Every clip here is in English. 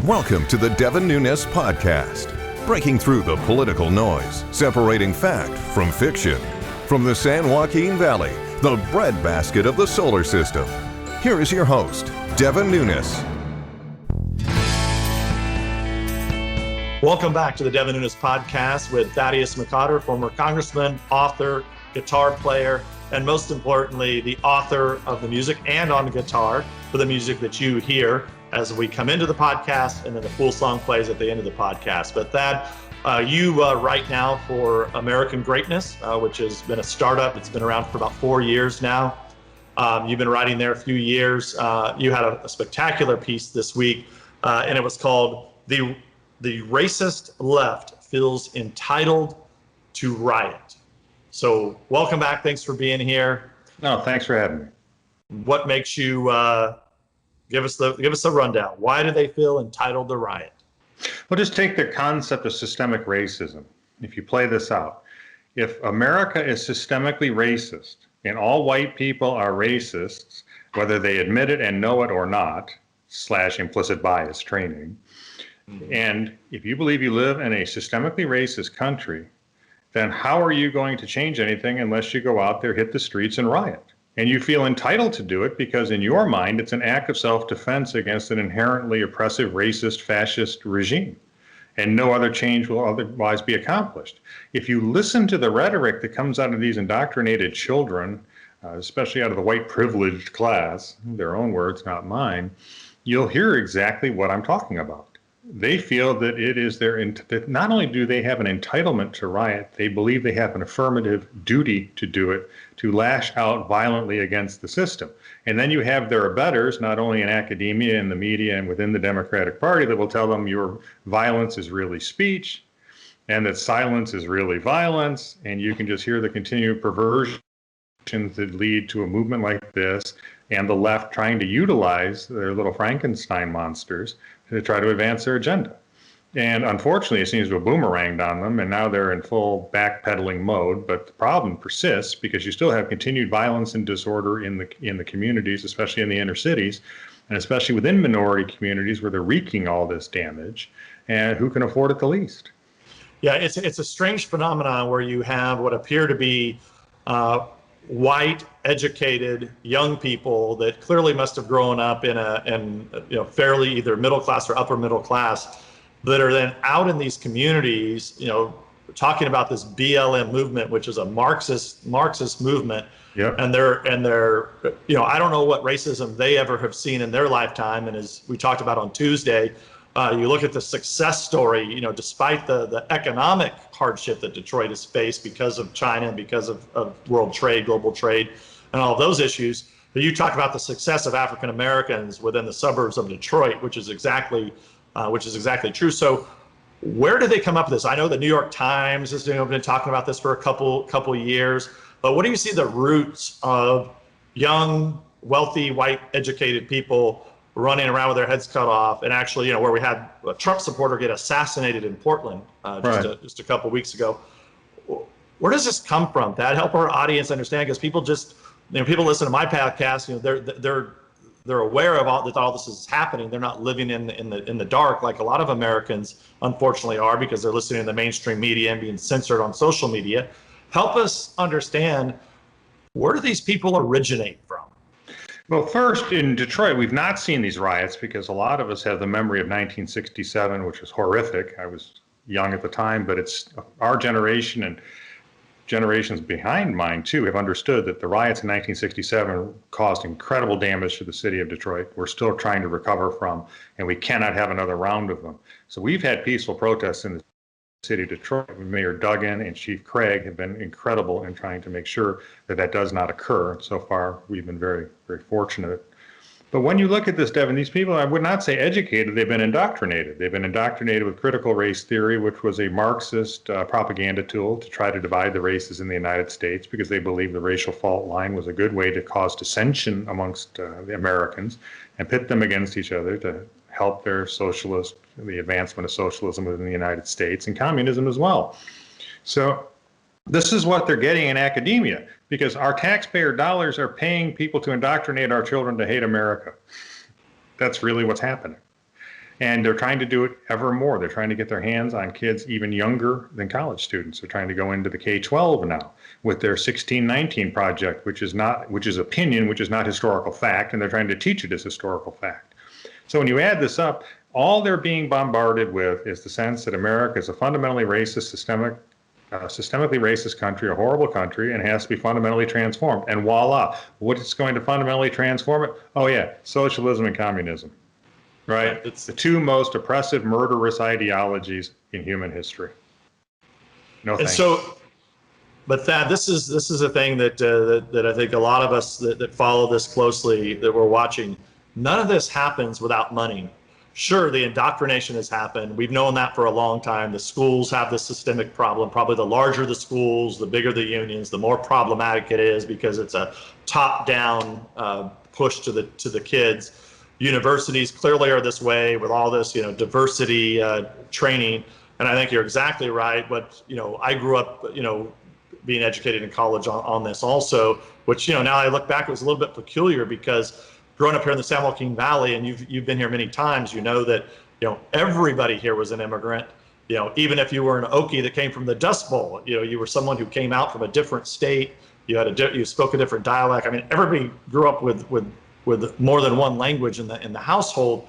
Welcome to the Devin Nunes podcast, breaking through the political noise, separating fact from fiction. From the San Joaquin Valley, the breadbasket of the solar system, here is your host, Devin Nunes. Welcome back to the Devin Nunes podcast with Thaddeus McCotter, former congressman, author, guitar player, and most importantly, the author of the music and on guitar for the music that you hear as we come into the podcast, and then the full song plays at the end of the podcast. But Thad, you write now for American Greatness, which has been a startup. It's been around for about 4 years now. You've been writing there a few years. You had a spectacular piece this week, and it was called The Racist Left Feels Entitled to Riot. So welcome back. Thanks for being here. No, thanks for having me. What makes you give us a rundown? Why do they feel entitled to riot? Well, just take the concept of systemic racism. If you play this out, if America is systemically racist and all white people are racists, whether they admit it and know it or not, / implicit bias training, and if you believe you live in a systemically racist country, then how are you going to change anything unless you go out there, hit the streets, and riot? And you feel entitled to do it because in your mind, it's an act of self-defense against an inherently oppressive, racist, fascist regime. And no other change will otherwise be accomplished. If you listen to the rhetoric that comes out of these indoctrinated children, especially out of the white privileged class, their own words, not mine, you'll hear exactly what I'm talking about. They feel that it is that not only do they have an entitlement to riot, they believe they have an affirmative duty to do it, to lash out violently against the system. And then you have their abettors, not only in academia and the media and within the Democratic Party, that will tell them your violence is really speech and that silence is really violence. And you can just hear the continued perversions that lead to a movement like this, and the left trying to utilize their little Frankenstein monsters to try to advance their agenda. And unfortunately, it seems to have boomeranged on them, and now they're in full backpedaling mode. But the problem persists because you still have continued violence and disorder in the communities, especially in the inner cities, and especially within minority communities where they're wreaking all this damage, and who can afford it the least. Yeah, it's a strange phenomenon where you have what appear to be white, educated young people that clearly must have grown up in fairly either middle class or upper middle class, that are then out in these communities, talking about this BLM movement, which is a Marxist movement. Yeah. And they're I don't know what racism they ever have seen in their lifetime. And as we talked about on Tuesday, you look at the success story, despite the economic hardship that Detroit has faced because of China and because of world trade, global trade, and all those issues. But you talk about the success of African Americans within the suburbs of Detroit, which is exactly true. So where did they come up with this? I know the New York Times has been talking about this for a couple years, but what do you see the roots of young, wealthy, white, educated people running around with their heads cut off, and actually, where we had a Trump supporter get assassinated in Portland just a couple weeks ago? Where does this come from? That help our audience understand, because people people listen to my podcast, they're aware of all this is happening. They're not living in the dark like a lot of Americans unfortunately are, because they're listening to the mainstream media and being censored on social media. Help us understand, where do these people originate from? Well, first, in Detroit, we've not seen these riots because a lot of us have the memory of 1967, which was horrific. I was young at the time, but it's our generation and generations behind mine, too, have understood that the riots in 1967 caused incredible damage to the city of Detroit. We're still trying to recover from, and we cannot have another round of them. So we've had peaceful protests in the city of Detroit. Mayor Duggan and Chief Craig have been incredible in trying to make sure that does not occur. So far, we've been very, very fortunate. But when you look at this, Devin, these people, I would not say educated, they've been indoctrinated. They've been indoctrinated with critical race theory, which was a Marxist propaganda tool to try to divide the races in the United States, because they believed the racial fault line was a good way to cause dissension amongst the Americans and pit them against each other to help the advancement of socialism within the United States and communism as well. So this is what they're getting in academia, because our taxpayer dollars are paying people to indoctrinate our children to hate America. That's really what's happening. And they're trying to do it ever more. They're trying to get their hands on kids even younger than college students. They're trying to go into the K-12 now with their 1619 project, which is opinion, which is not historical fact, and they're trying to teach it as historical fact. So when you add this up, all they're being bombarded with is the sense that America is a fundamentally racist, systemically racist country, a horrible country, and has to be fundamentally transformed. And voila, what's going to fundamentally transform it? Oh yeah, socialism and communism. Right? It's the two most oppressive, murderous ideologies in human history. No thanks. And so, but Thad, this is a thing that I think a lot of us that follow this closely, that we're watching, none of this happens without money. Sure, the indoctrination has happened. We've known that for a long time. The schools have this systemic problem. Probably the larger the schools, the bigger the unions, the more problematic it is, because it's a top-down push to the kids. Universities clearly are this way with all this, diversity training. And I think you're exactly right. But, I grew up, being educated in college on this also, which, now I look back, it was a little bit peculiar because growing up here in the San Joaquin Valley, and you've been here many times, that, everybody here was an immigrant. Even if you were an Okie that came from the Dust Bowl, you were someone who came out from a different state. You spoke a different dialect. I mean, everybody grew up with more than one language in the household,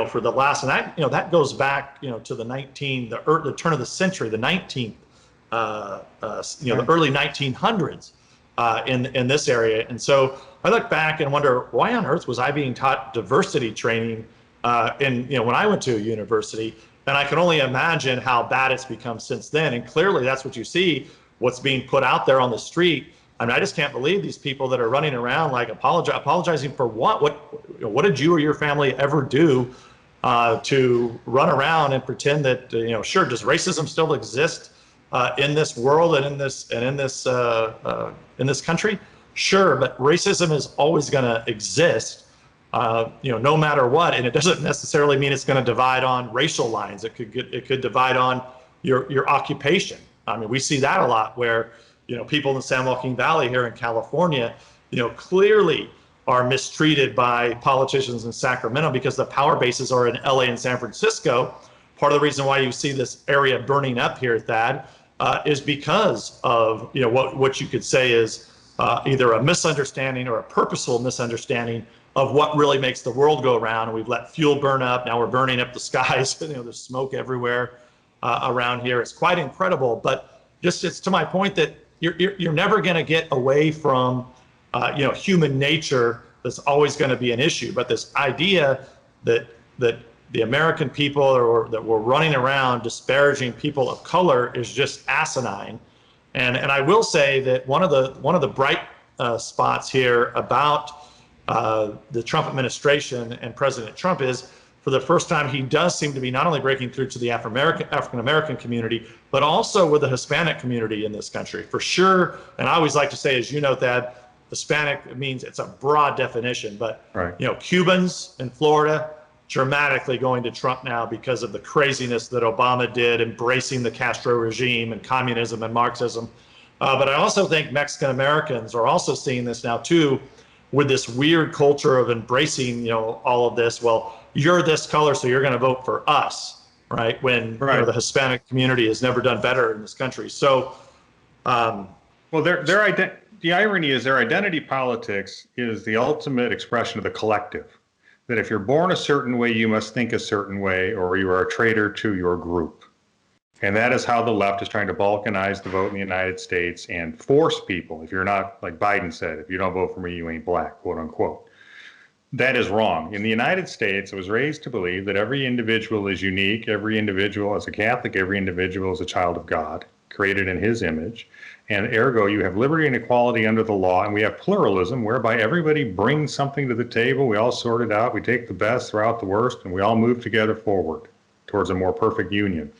for the last, and that goes back, to the turn of the century, the 19th, the early 1900s, in this area. And so I look back and wonder, why on earth was I being taught diversity training, when I went to a university? And I can only imagine how bad it's become since then. And clearly that's what you see, what's being put out there on the street. I mean, I just can't believe these people that are running around like apologizing for what? What did you or your family ever do to run around and pretend that sure, does racism still exist in this world and in this country? Sure, but racism is always going to exist, no matter what, and it doesn't necessarily mean it's going to divide on racial lines. It could divide on your occupation. I mean, we see that a lot where people in the San Joaquin Valley here in California, clearly are mistreated by politicians in Sacramento because the power bases are in LA and San Francisco. Part of the reason why you see this area burning up here, Thad, is because of what you could say is either a misunderstanding or a purposeful misunderstanding of what really makes the world go around. And we've let fuel burn up. Now we're burning up the skies. There's smoke everywhere around here. It's quite incredible. But just it's to my point that you're never going to get away from human nature. That's always going to be an issue. But this idea that the American people or that we're running around disparaging people of color is just asinine. And I will say that one of the bright spots here about the Trump administration and President Trump is, for the first time, he does seem to be not only breaking through to the African American community, but also with the Hispanic community in this country, for sure. And I always like to say, as you know, that Hispanic means it's a broad definition, but right. Cubans in Florida dramatically going to Trump now because of the craziness that Obama did, embracing the Castro regime and communism and Marxism. But I also think Mexican Americans are also seeing this now too, with this weird culture of embracing, all of this. Well, you're this color, so you're going to vote for us, right? When right. The Hispanic community has never done better in this country. So, well, the irony is their identity politics is the ultimate expression of the collective. That if you're born a certain way, you must think a certain way, or you are a traitor to your group. And that is how the left is trying to balkanize the vote in the United States and force people, if you're not, like Biden said, if you don't vote for me, you ain't black, quote unquote. That is wrong. In the United States, I was raised to believe that every individual is unique. Every individual, as a Catholic, every individual is a child of God, created in his image. And ergo, you have liberty and equality under the law, and we have pluralism, whereby everybody brings something to the table. We all sort it out. We take the best, throw out the worst, and we all move together forward towards a more perfect union.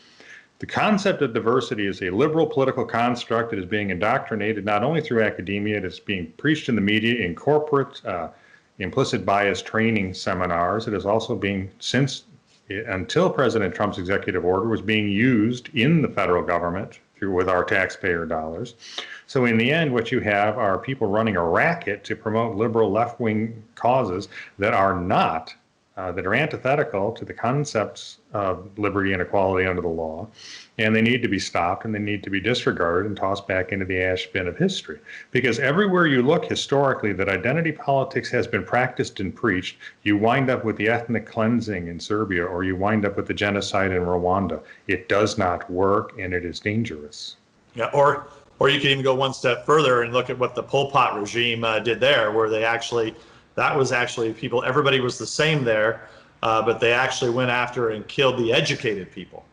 The concept of diversity is a liberal political construct that is being indoctrinated not only through academia, it is being preached in the media, in corporate implicit bias training seminars. It is also being, until President Trump's executive order, was being used in the federal government with our taxpayer dollars. So in the end, what you have are people running a racket to promote liberal left-wing causes that are not that are antithetical to the concepts of liberty and equality under the law, and they need to be stopped and they need to be disregarded and tossed back into the ash bin of history. Because everywhere you look historically that identity politics has been practiced and preached, you wind up with the ethnic cleansing in Serbia, or you wind up with the genocide in Rwanda. It does not work, and it is dangerous. Yeah, or you can even go one step further and look at what the Pol Pot regime did there, where that was actually people, everybody was the same there, but they actually went after and killed the educated people.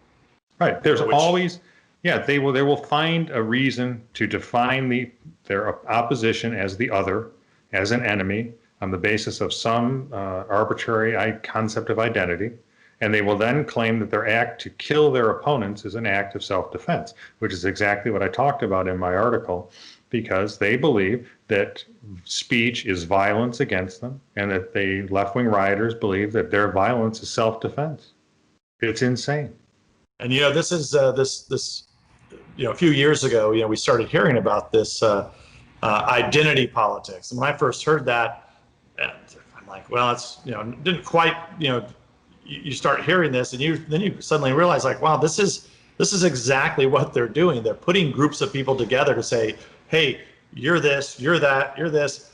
Right. There's always, they will find a reason to define their opposition as the other, as an enemy, on the basis of some arbitrary concept of identity. And they will then claim that their act to kill their opponents is an act of self-defense, which is exactly what I talked about in my article, because they believe that speech is violence against them, and that the left-wing rioters believe that their violence is self-defense. It's insane. And this is a few years ago, we started hearing about this identity politics, and when I first heard that, I'm like, well, it's didn't quite you start hearing this, and then you suddenly realize, like, wow, this is exactly what they're doing. They're putting groups of people together to say, hey, you're this, you're that, you're this.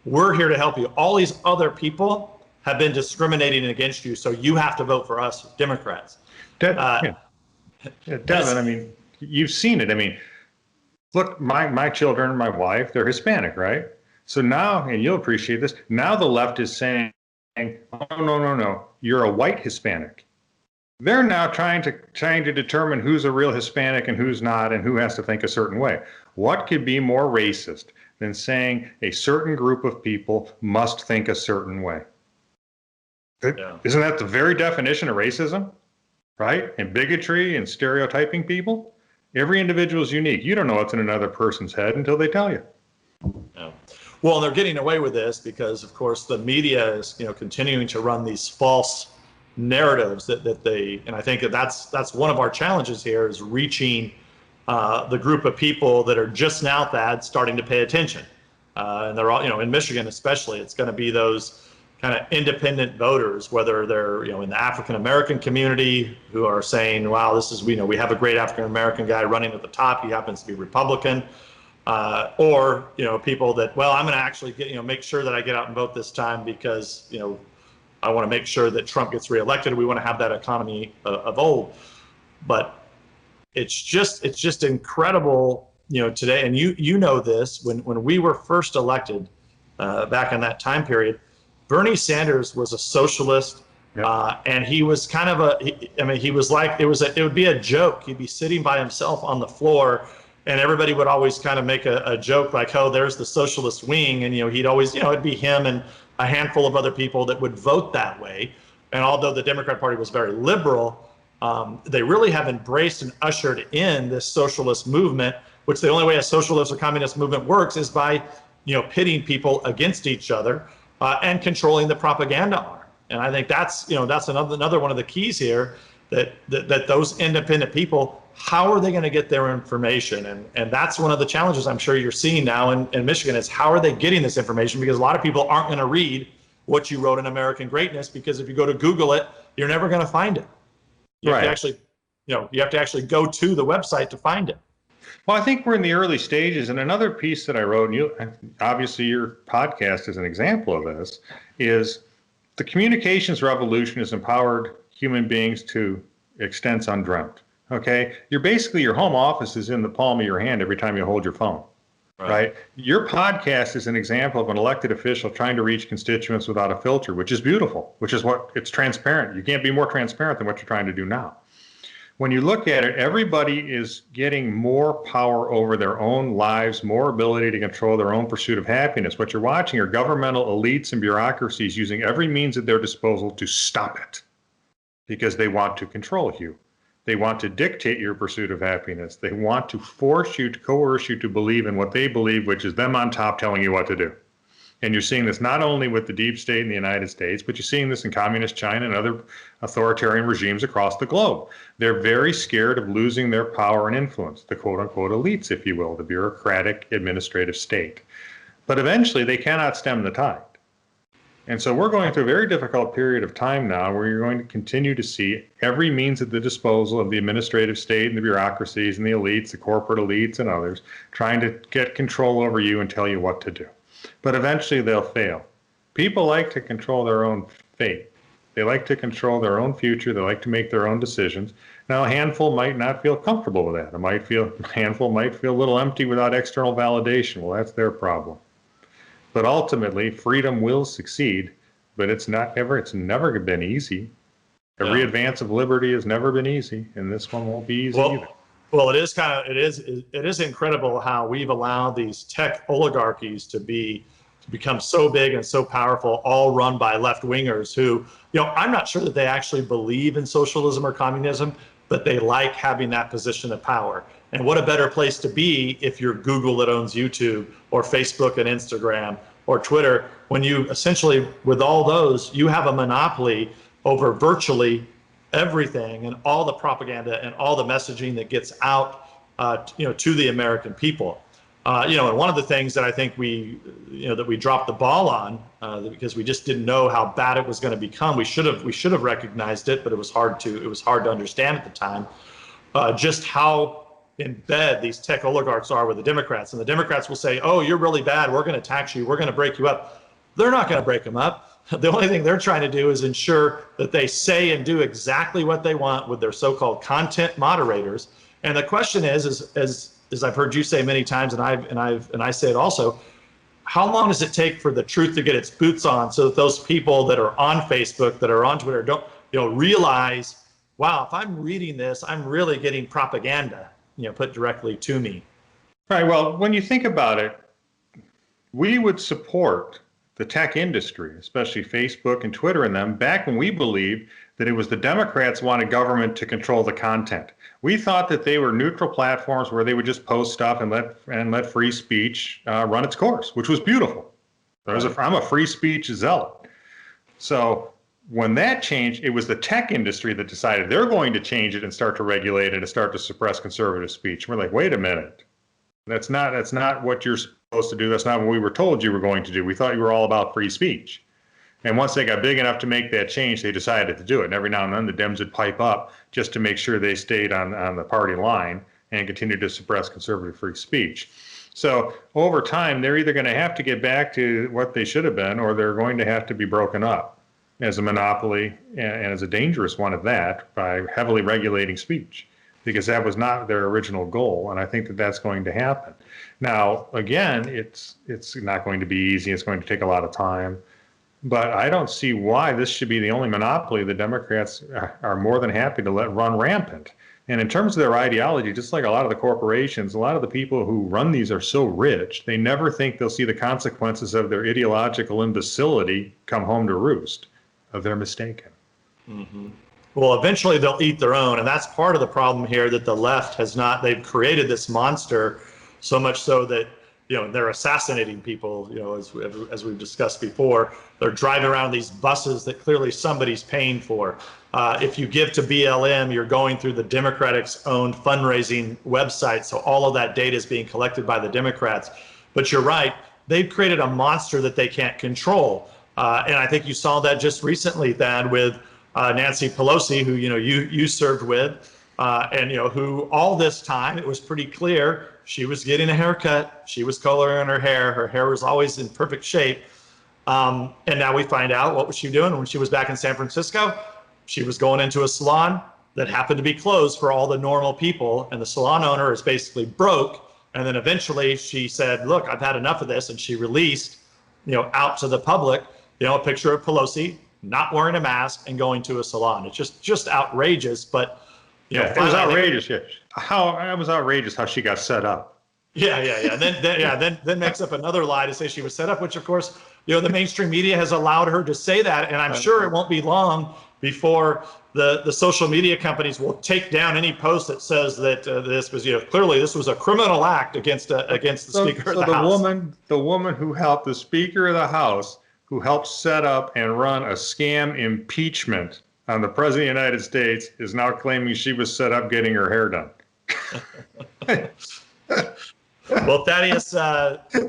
We're here to help you. All these other people have been discriminating against you, so you have to vote for us, Democrats. Devin, I mean, you've seen it. I mean, look, my children, my wife, they're Hispanic, right? So now, and you'll appreciate this, now the left is saying, oh, no, you're a white Hispanic. They're now trying to determine who's a real Hispanic and who's not, and who has to think a certain way. What could be more racist than saying a certain group of people must think a certain way? Yeah. Isn't that the very definition of racism, right? And bigotry and stereotyping people? Every individual is unique. You don't know what's in another person's head until they tell you. Yeah. Well, they're getting away with this because, of course, the media is, continuing to run these false narratives that they, and I think that's one of our challenges here, is reaching the group of people that are just now starting to pay attention. And they're all, in Michigan especially, it's going to be those kind of independent voters, whether they're, in the African American community, who are saying, wow, this is, we have a great African American guy running at the top. He happens to be Republican. Or people that, well, I'm going to actually get, make sure that I get out and vote this time because I want to make sure that Trump gets reelected. We want to have that economy of old. But it's just incredible, today. And you know this, when we were first elected back in that time period, Bernie Sanders was a socialist. Yep. And he was kind of he was like, it would be a joke. He'd be sitting by himself on the floor. And everybody would always kind of make a joke like, oh, there's the socialist wing. And, he'd always, it'd be him and a handful of other people that would vote that way. And although the Democrat Party was very liberal, they really have embraced and ushered in this socialist movement, which the only way a socialist or communist movement works is by, pitting people against each other and controlling the propaganda arm. And I think that's another one of the keys here, that those independent people, how are they going to get their information? And that's one of the challenges I'm sure you're seeing now in Michigan, is how are they getting this information? Because a lot of people aren't going to read what you wrote in American Greatness, because if you go to Google it, you're never going to find it. You have to actually, you have to actually go to the website to find it. Well, I think we're in the early stages. And another piece that I wrote, and obviously your podcast is an example of this, is the communications revolution has empowered human beings to extents undreamt. Okay, your home office is in the palm of your hand every time you hold your phone, right? Your podcast is an example of an elected official trying to reach constituents without a filter, which is beautiful, which is it's transparent. You can't be more transparent than what you're trying to do now. When you look at it, everybody is getting more power over their own lives, more ability to control their own pursuit of happiness. What you're watching are governmental elites and bureaucracies using every means at their disposal to stop it, because they want to control you. They want to dictate your pursuit of happiness. They want to coerce you to believe in what they believe, which is them on top telling you what to do. And you're seeing this not only with the deep state in the United States, but you're seeing this in communist China and other authoritarian regimes across the globe. They're very scared of losing their power and influence, the quote unquote elites, if you will, the bureaucratic administrative state. But eventually they cannot stem the tide. And so we're going through a very difficult period of time now where you're going to continue to see every means at the disposal of the administrative state and the bureaucracies and the elites, the corporate elites and others, trying to get control over you and tell you what to do. But eventually they'll fail. People like to control their own fate. They like to control their own future. They like to make their own decisions. Now, a handful might not feel comfortable with that. A handful might feel a little empty without external validation. Well, that's their problem. But ultimately, freedom will succeed, but it's never been easy. Every advance of liberty has never been easy, and this one won't be easy either. Well, it is incredible how we've allowed these tech oligarchies to become so big and so powerful, all run by left-wingers who, I'm not sure that they actually believe in socialism or communism, but they like having that position of power. And what a better place to be if you're Google that owns YouTube or Facebook and Instagram or Twitter, when you essentially, with all those, you have a monopoly over virtually everything and all the propaganda and all the messaging that gets out, to the American people. And one of the things that I think that we dropped the ball on because we just didn't know how bad it was going to become. We should have recognized it, but it was hard to understand at the time. Just how in bed these tech oligarchs are with the Democrats, and the Democrats will say, "Oh, you're really bad. We're going to tax you. We're going to break you up." They're not going to break them up. The only thing they're trying to do is ensure that they say and do exactly what they want with their so-called content moderators. And the question is as I've heard you say many times, and I say it also, how long does it take for the truth to get its boots on, so that those people that are on Facebook, that are on Twitter, don't realize, wow, if I'm reading this, I'm really getting propaganda, put directly to me. Right. Well, when you think about it, we would support the tech industry, especially Facebook and Twitter and them, back when we believed that it was the Democrats wanted government to control the content. We thought that they were neutral platforms where they would just post stuff and let free speech run its course, which was beautiful. I'm a free speech zealot. So when that changed, it was the tech industry that decided they're going to change it and start to regulate it and start to suppress conservative speech. We're like, wait a minute. That's not what you're supposed to do. That's not what we were told you were going to do. We thought you were all about free speech. And once they got big enough to make that change, they decided to do it. And every now and then the Dems would pipe up just to make sure they stayed on the party line and continued to suppress conservative free speech. So over time, they're either going to have to get back to what they should have been, or they're going to have to be broken up as a monopoly, and as a dangerous one at that, by heavily regulating speech, because that was not their original goal. And I think that that's going to happen. Now, again, it's not going to be easy. It's going to take a lot of time. But I don't see why this should be the only monopoly the Democrats are more than happy to let run rampant. And in terms of their ideology, just like a lot of the corporations, a lot of the people who run these are so rich, they never think they'll see the consequences of their ideological imbecility come home to roost. They're mistaken. Mm-hmm. Well, eventually they'll eat their own. And that's part of the problem here, that the left has not, they've created this monster so much so that, they're assassinating people, as we've discussed before. They're driving around these buses that clearly somebody's paying for. If you give to BLM, you're going through the Democrats' own fundraising website. So all of that data is being collected by the Democrats. But you're right, they've created a monster that they can't control. And I think you saw that just recently, Thad, with Nancy Pelosi, who you served with, and who all this time, it was pretty clear she was getting a haircut, she was coloring her hair was always in perfect shape. And now we find out, what was she doing when she was back in San Francisco? She was going into a salon that happened to be closed for all the normal people, and the salon owner is basically broke. And then eventually she said, look, I've had enough of this, and she released out to the public a picture of Pelosi not wearing a mask and going to a salon. It's just outrageous. But it was outrageous. It was outrageous how she got set up. Yeah. And then makes up another lie to say she was set up, which of course the mainstream media has allowed her to say that, and I'm sure it won't be long before the social media companies will take down any post that says that this was clearly this was a criminal act against the Speaker of the House. The woman who helped the Speaker of the House, who helped set up and run a scam impeachment on the President of the United States, is now claiming she was set up getting her hair done. Well, Thaddeus,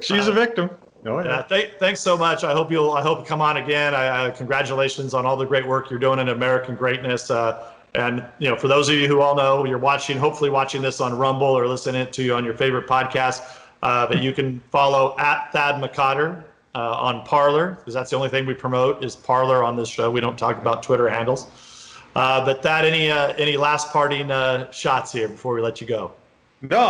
she's a victim. Oh, yeah. Thanks so much. I hope you come on again. Congratulations on all the great work you're doing in American greatness. And for those of you who all know, you're hopefully watching this on Rumble or listening to you on your favorite podcast, that you can follow at Thad McCotter on Parler, because that's the only thing we promote is Parler on this show. We don't talk about Twitter handles. But Thad, any last parting shots here before we let you go? No,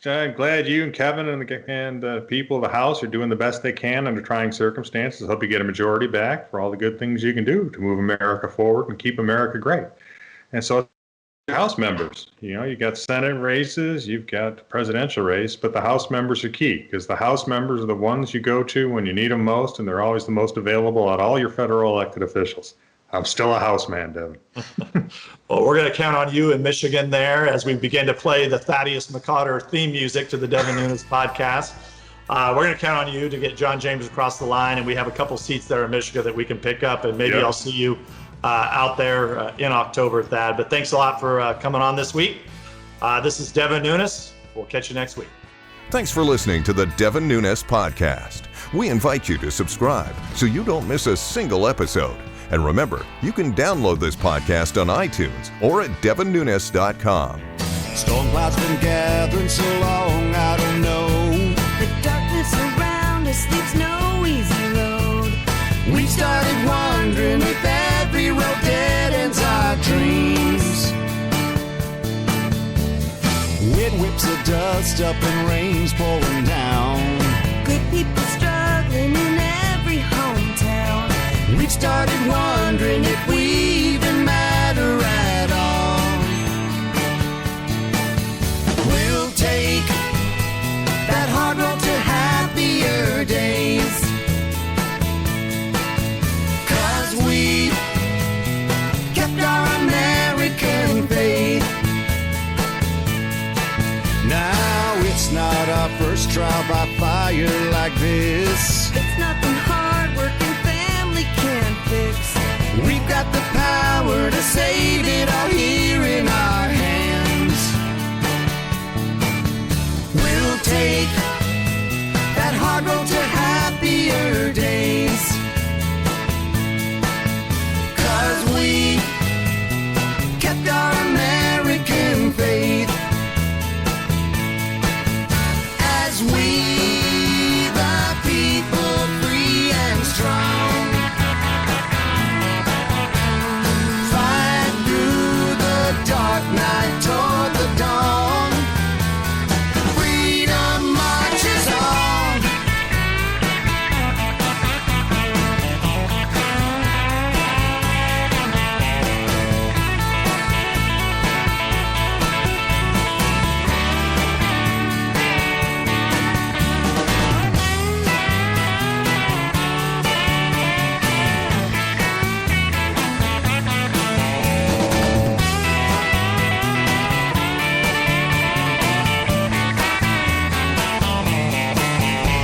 I'm glad you and Kevin and the people of the House are doing the best they can under trying circumstances. Hope you get a majority back for all the good things you can do to move America forward and keep America great. And so House members, you got Senate races, you've got the presidential race, but the House members are key, because the House members are the ones you go to when you need them most, and they're always the most available at all your federal elected officials. I'm still a House man, Devin. Well, we're going to count on you in Michigan there as we begin to play the Thaddeus McCotter theme music to the Devin Nunes podcast. We're going to count on you to get John James across the line, and we have a couple seats there in Michigan that we can pick up, and maybe I'll see you out there in October, Thad. But thanks a lot for coming on this week. This is Devin Nunes. We'll catch you next week. Thanks for listening to the Devin Nunes podcast. We invite you to subscribe so you don't miss a single episode. And remember, you can download this podcast on iTunes or at devinnunes.com. Storm clouds been gathering so long, I don't know. The darkness around us leaves no easy road. We started wondering if every road dead ends our dreams. Wind whips the dust up and rain's pouring down. Good people struggling in every hometown. We've started wondering if we even matter at all. We'll take that hard road to happier days, 'cause we kept our American faith. Now it's not our first trial by fire like this. It's nothing hard working family can't fix. We've got the power to save it all here in our hands. We'll take that hard road to happier days, 'cause we kept our American faith. As we, the people, free and strong, fight through the dark night toward the dawn. Freedom marches on.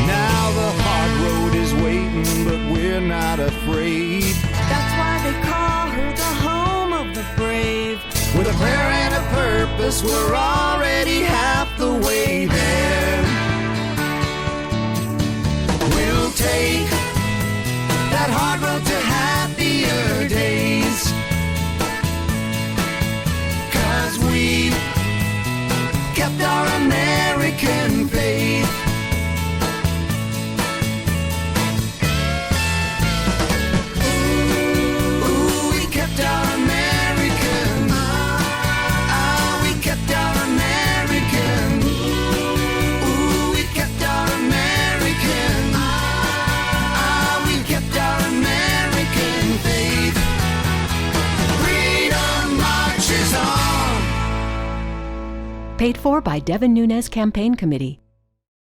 Now the hard road is waiting, but we're not afraid. That's why they call her the home of the brave. With a prayer and a purpose, we're already half the way there. We'll take that hard road to happier days, 'cause we kept our American faith. Ooh, we kept our American. We kept our American. Ooh, we kept our American. We kept our American faith. Freedom marches on. Paid for by Devin Nunes Campaign Committee.